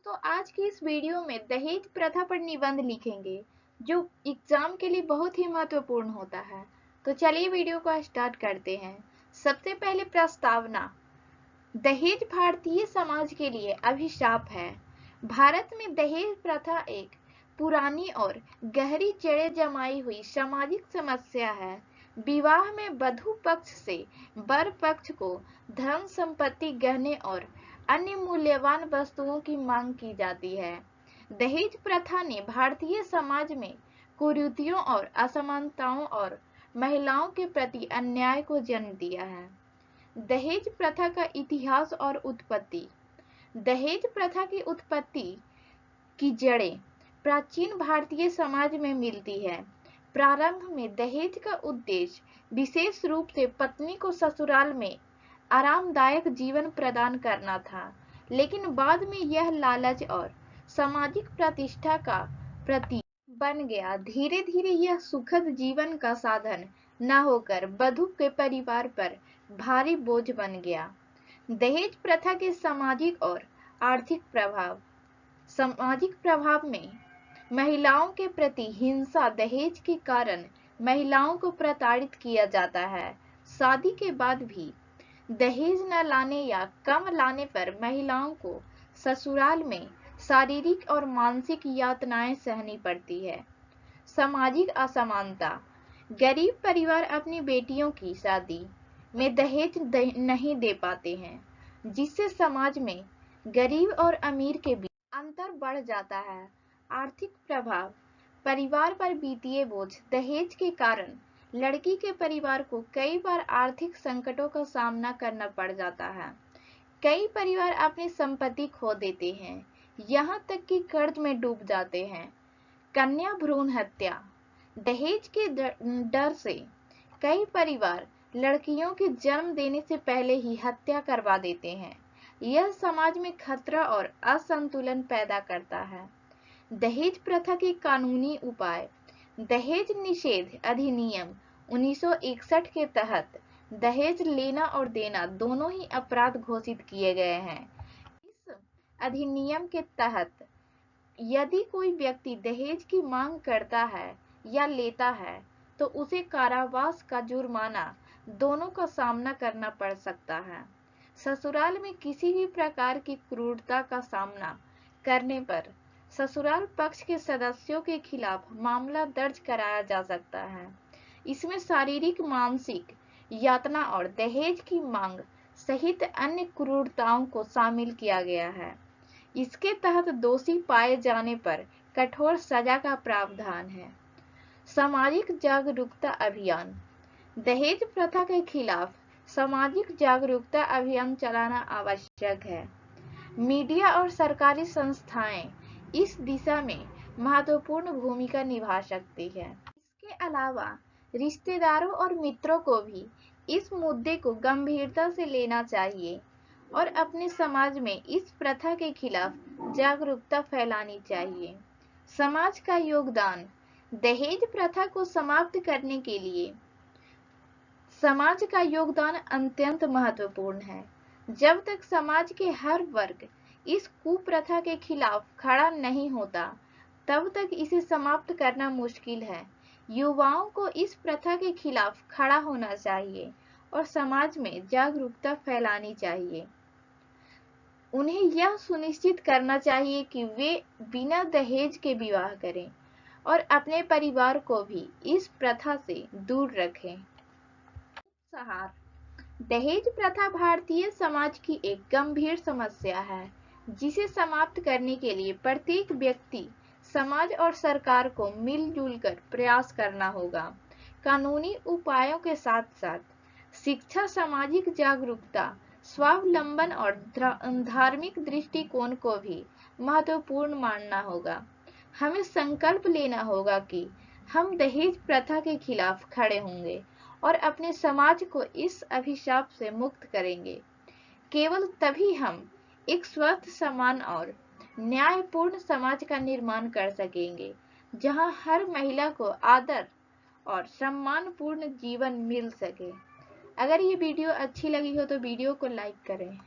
दोस्तों, आज की इस वीडियो में दहेज प्रथा पर निबंध लिखेंगे जो एग्जाम के लिए बहुत ही महत्वपूर्ण होता है। तो चलिए वीडियो को स्टार्ट करते हैं। सबसे पहले प्रस्तावना। दहेज भारतीय समाज के लिए अभिशाप है। भारत में दहेज प्रथा एक पुरानी और गहरी जड़ें जमाई हुई सामाजिक समस्या है। विवाह में वधू पक्ष से वर पक्ष को धन संपत्ति, गहने और अन्य मूल्यवान वस्तुओं की मांग की जाती है। दहेज प्रथा ने भारतीय समाज में कुरीतियों और असमानताओं और महिलाओं के प्रति अन्याय को जन्म दिया है। दहेज प्रथा का इतिहास और उत्पत्ति। दहेज प्रथा की उत्पत्ति की जड़ें प्राचीन भारतीय समाज में मिलती है। प्रारंभ में दहेज का उद्देश्य विशेष रूप से पत्नी को ससुराल में आरामदायक जीवन प्रदान करना था, लेकिन बाद में यह लालच और सामाजिक प्रतिष्ठा का प्रतीक बन गया। धीरे धीरे यह सुखद जीवन का साधन न होकर वधू के परिवार पर भारी बोझ बन गया। दहेज प्रथा के सामाजिक और आर्थिक प्रभाव। सामाजिक प्रभाव में महिलाओं के प्रति हिंसा। दहेज के कारण महिलाओं को प्रताड़ित किया जाता है। शादी के बाद भी दहेज न लाने या कम लाने पर महिलाओं को ससुराल में शारीरिक और मानसिक यातनाएं सहनी पड़ती है। सामाजिक असमानता। गरीब परिवार अपनी बेटियों की शादी में दहेज नहीं दे पाते हैं, जिससे समाज में गरीब और अमीर के बीच अंतर बढ़ जाता है। आर्थिक प्रभाव। परिवार पर वित्तीय बोझ। दहेज के कारण लड़की के परिवार को कई बार आर्थिक संकटों का सामना करना पड़ जाता है। कई परिवार अपनी संपत्ति खो देते हैं, यहाँ तक कि कर्ज में डूब जाते हैं। कन्या भ्रूण हत्या। दहेज के डर से कई परिवार लड़कियों के जन्म देने से पहले ही हत्या करवा देते हैं। यह समाज में खतरा और असंतुलन पैदा करता है। दहेज प्रथा के कानूनी उपाय। दहेज निषेध अधिनियम 1961 के तहत दहेज लेना और देना दोनों ही अपराध घोषित किए गए हैं। इस अधिनियम के तहत यदि कोई व्यक्ति दहेज की मांग करता है या लेता है तो उसे कारावास का जुर्माना दोनों का सामना करना पड़ सकता है। ससुराल में किसी भी प्रकार की क्रूरता का सामना करने पर ससुराल पक्ष के सदस्यों के खिलाफ मामला दर्ज कराया जा सकता है। इसमें शारीरिक, मानसिक यातना और दहेज की मांग सहित अन्य क्रूरताओं को शामिल किया गया है। इसके तहत दोषी पाए जाने पर कठोर सजा का प्रावधान है। सामाजिक जागरूकता अभियान। दहेज प्रथा के खिलाफ सामाजिक जागरूकता अभियान चलाना आवश्यक है। मीडिया और सरकारी संस्थाएं इस दिशा में महत्वपूर्ण भूमिका निभा सकती है। इसके अलावा रिश्तेदारों और मित्रों को भी इस मुद्दे को गंभीरता से लेना चाहिए और अपने समाज में इस प्रथा के खिलाफ जागरूकता फैलानी चाहिए। समाज का योगदान। दहेज प्रथा को समाप्त करने के लिए समाज का योगदान अत्यंत महत्वपूर्ण है। जब तक समाज के हर वर्ग इस कुप्रथा के खिलाफ खड़ा नहीं होता, तब तक इसे समाप्त करना मुश्किल है। युवाओं को इस प्रथा के खिलाफ खड़ा होना चाहिए और समाज में जागरूकता फैलानी चाहिए। उन्हें यह सुनिश्चित करना चाहिए कि वे बिना दहेज के विवाह करें और अपने परिवार को भी इस प्रथा से दूर रखें। उपसंहार। दहेज प्रथा भारतीय समाज की एक गंभीर समस्या है, जिसे समाप्त करने के लिए प्रत्येक व्यक्ति, समाज और सरकार को मिलजुल कर प्रयास करना होगा। कानूनी उपायों के साथ साथ शिक्षा, सामाजिक जागरूकता, स्वावलंबन और धार्मिक दृष्टिकोण को भी महत्वपूर्ण मानना होगा। हमें संकल्प लेना होगा कि हम दहेज प्रथा के खिलाफ खड़े होंगे और अपने समाज को इस अभिशाप से मुक्त करेंगे। केवल तभी हम एक स्वस्थ, समान और न्यायपूर्ण समाज का निर्माण कर सकेंगे, जहां हर महिला को आदर और सम्मानपूर्ण जीवन मिल सके। अगर ये वीडियो अच्छी लगी हो तो वीडियो को लाइक करें।